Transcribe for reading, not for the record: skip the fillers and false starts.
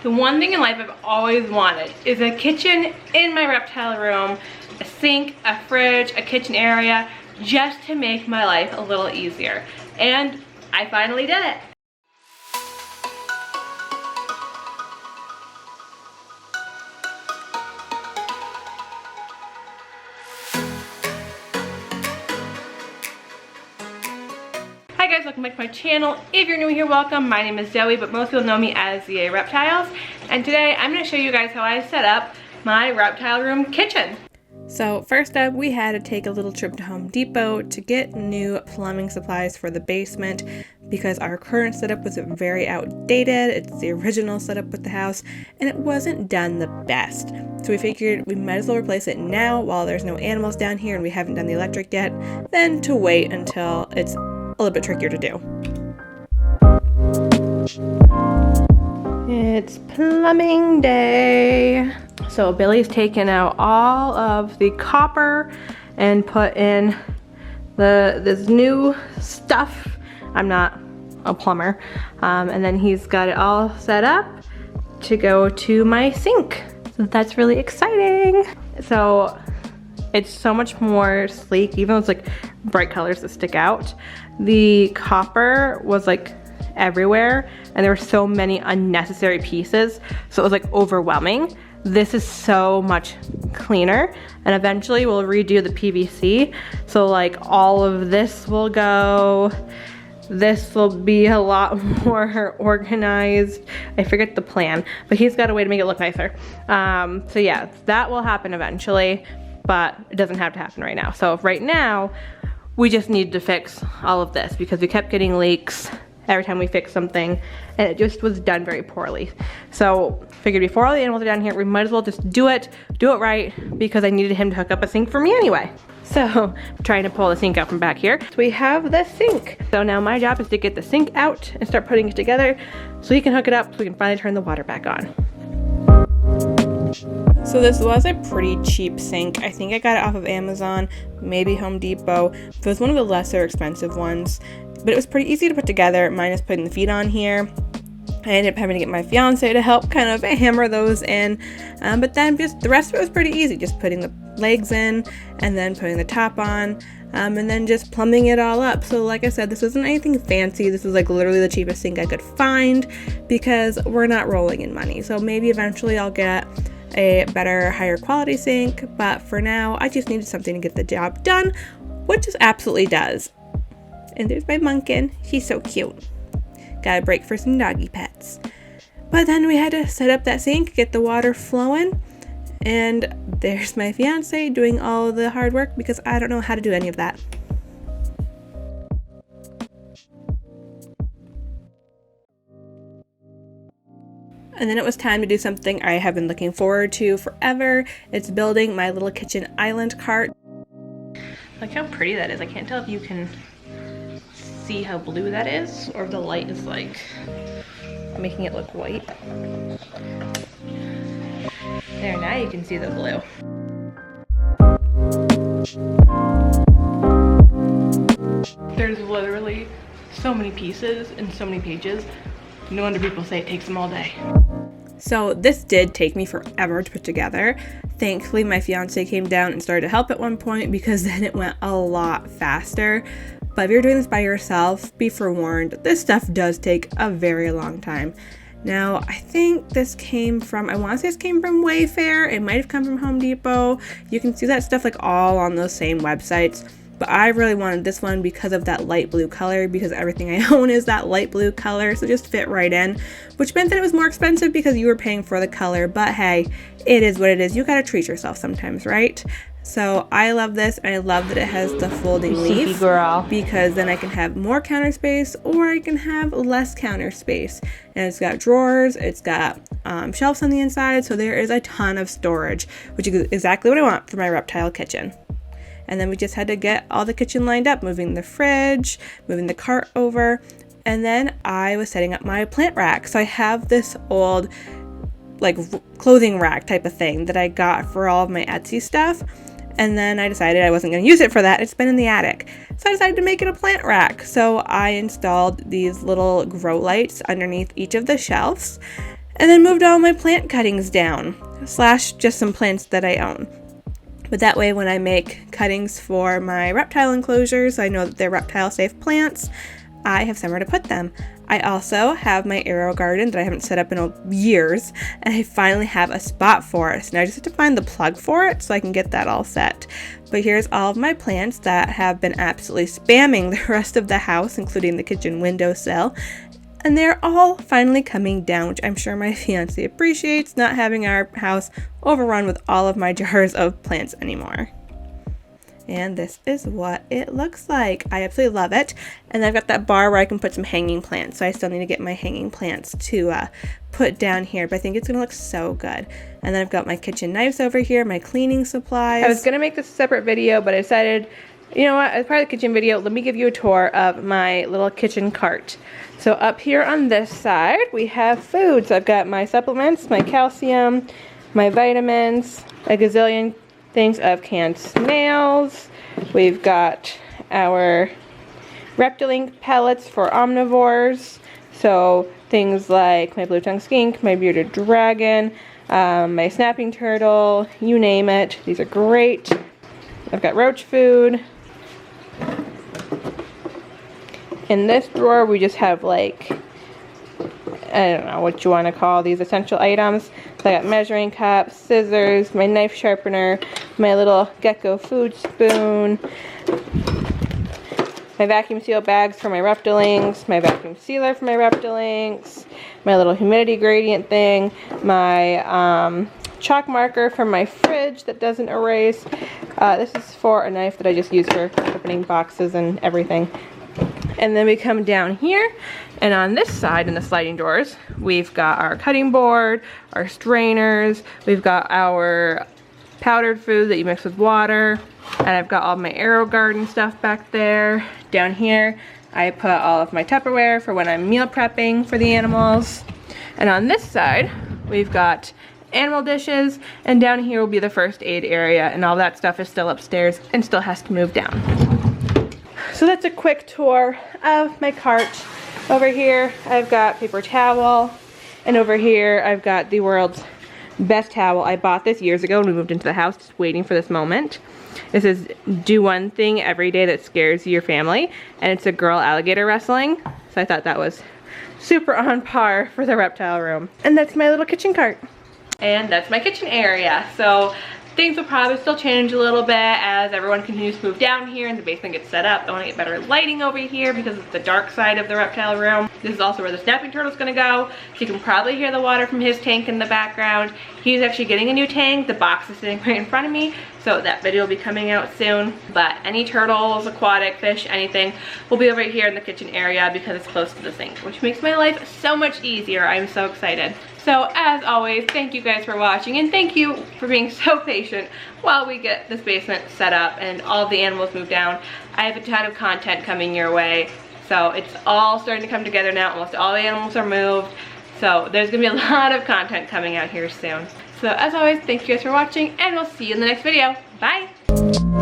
The one thing in life I've always wanted is a kitchen in my reptile room, a sink, a fridge, a kitchen area, just to make my life a little easier. And I finally did it. Hi guys, welcome back to my channel. If you're new here, welcome. My name is Zoe, but most people know me as 𝑘𝙪𝙨 Reptiles. And today I'm going to show you guys how I set up my reptile room kitchen. So first up, we had to take a little trip to Home Depot to get new plumbing supplies for the basement because our current setup was very outdated. It's the original setup with the house and it wasn't done the best. So we figured we might as well replace it now while there's no animals down here and we haven't done the electric yet, than to wait until it's a little bit trickier to do. It's plumbing day. So Billy's taken out all of the copper and put in this new stuff. I'm not a plumber. And then he's got it all set up to go to my sink. So that's really exciting. So it's so much more sleek, even though it's like bright colors that stick out. The copper was like everywhere and there were so many unnecessary pieces, so it was like overwhelming. This is so much cleaner, and eventually we'll redo the PVC, so like all of this will go. This will be a lot more organized. I forget the plan, but he's got a way to make it look nicer. So yeah, that will happen eventually, but it doesn't have to happen right now. So right now we just need to fix all of this because we kept getting leaks every time we fixed something and it just was done very poorly. So figured before all the animals are down here, we might as well just do it right, because I needed him to hook up a sink for me anyway. So I'm trying to pull the sink out from back here. So we have the sink. So now my job is to get the sink out and start putting it together so he can hook it up so we can finally turn the water back on. So this was a pretty cheap sink. I think I got it off of Amazon, maybe Home Depot. It was one of the lesser expensive ones, but it was pretty easy to put together, minus putting the feet on here. I ended up having to get my fiance to help kind of hammer those in, but then just the rest of it was pretty easy, just putting the legs in and then putting the top on, and then just plumbing it all up. So like I said, this wasn't anything fancy. This was like literally the cheapest sink I could find because we're not rolling in money. So maybe eventually I'll get a better, higher quality sink, but for now I just needed something to get the job done, which it absolutely does. And there's my Munkin. She's so cute. Got a break for some doggy pets. But then we had to set up that sink, get the water flowing, and there's my fiance doing all the hard work because I don't know how to do any of that. And then it was time to do something I have been looking forward to forever. It's building my little kitchen island cart. Look how pretty that is. I can't tell if you can see how blue that is or if the light is like making it look white. There, now you can see the blue. There's literally so many pieces and so many pages. No wonder people say it takes them all day. So this did take me forever to put together. Thankfully, my fiance came down and started to help at one point because then it went a lot faster. But if you're doing this by yourself, be forewarned, this stuff does take a very long time. Now, I think this came from, I want to say this came from Wayfair. It might have come from Home Depot. You can see that stuff like all on those same websites. But I really wanted this one because of that light blue color, because everything I own is that light blue color, so it just fit right in, which meant that it was more expensive because you were paying for the color, but hey, it is what it is. You gotta treat yourself sometimes, right? So I love this, and I love that it has the folding leaf, girl, because then I can have more counter space or I can have less counter space. And it's got drawers, it's got shelves on the inside, so there is a ton of storage, which is exactly what I want for my reptile kitchen. And then we just had to get all the kitchen lined up, moving the fridge, moving the cart over, and then I was setting up my plant rack. So I have this old like clothing rack type of thing that I got for all of my Etsy stuff. And then I decided I wasn't going to use it for that. It's been in the attic. So I decided to make it a plant rack. So I installed these little grow lights underneath each of the shelves. And then moved all my plant cuttings down, slash just some plants that I own. But that way when I make cuttings for my reptile enclosures, I know that they're reptile safe plants, I have somewhere to put them. I also have my AeroGarden that I haven't set up in years, and I finally have a spot for it. So now I just have to find the plug for it so I can get that all set. But here's all of my plants that have been absolutely spamming the rest of the house, including the kitchen windowsill. And they're all finally coming down, which I'm sure my fiance appreciates, not having our house overrun with all of my jars of plants anymore. And this is what it looks like. I absolutely love it. And I've got that bar where I can put some hanging plants. So I still need to get my hanging plants to put down here. But I think it's going to look so good. And then I've got my kitchen knives over here, my cleaning supplies. I was going to make this a separate video, but I decided, you know what, as part of the kitchen video, let me give you a tour of my little kitchen cart. So up here on this side, we have food. So I've got my supplements, my calcium, my vitamins, a gazillion things of canned snails. We've got our Reptile pellets for omnivores. So things like my blue tongue skink, my bearded dragon, my snapping turtle, you name it. These are great. I've got roach food. In this drawer we just have, like, I don't know what you want to call these essential items. So I got measuring cups, scissors, my knife sharpener, my little gecko food spoon, my vacuum seal bags for my reptilings, my vacuum sealer for my reptilings, my little humidity gradient thing, my chalk marker for my fridge that doesn't erase. This is for a knife that I just use for opening boxes and everything. And then we come down here, and on this side in the sliding doors, we've got our cutting board, our strainers, we've got our powdered food that you mix with water, and I've got all my AeroGarden stuff back there. Down here, I put all of my Tupperware for when I'm meal prepping for the animals. And on this side, we've got animal dishes, and down here will be the first aid area, and all that stuff is still upstairs and still has to move down. So that's a quick tour of my cart. Over here I've got paper towel, and over here I've got the world's best towel. I bought this years ago when we moved into the house, just waiting for this moment. This is do one thing every day that scares your family, and it's a girl alligator wrestling. So I thought that was super on par for the reptile room. And that's my little kitchen cart. And that's my kitchen area. So things will probably still change a little bit as everyone continues to move down here and the basement gets set up. I want to get better lighting over here because it's the dark side of the reptile room. This is also where the snapping turtle is going to go. So you can probably hear the water from his tank in the background. He's actually getting a new tank. The box is sitting right in front of me. So that video will be coming out soon. But any turtles, aquatic fish, anything will be over here in the kitchen area because it's close to the sink, which makes my life so much easier. I'm so excited. So as always, thank you guys for watching, and thank you for being so patient while we get this basement set up and all the animals moved down. I have a ton of content coming your way. So it's all starting to come together now. Almost all the animals are moved. So there's gonna be a lot of content coming out here soon. So as always, thank you guys for watching, and we'll see you in the next video. Bye!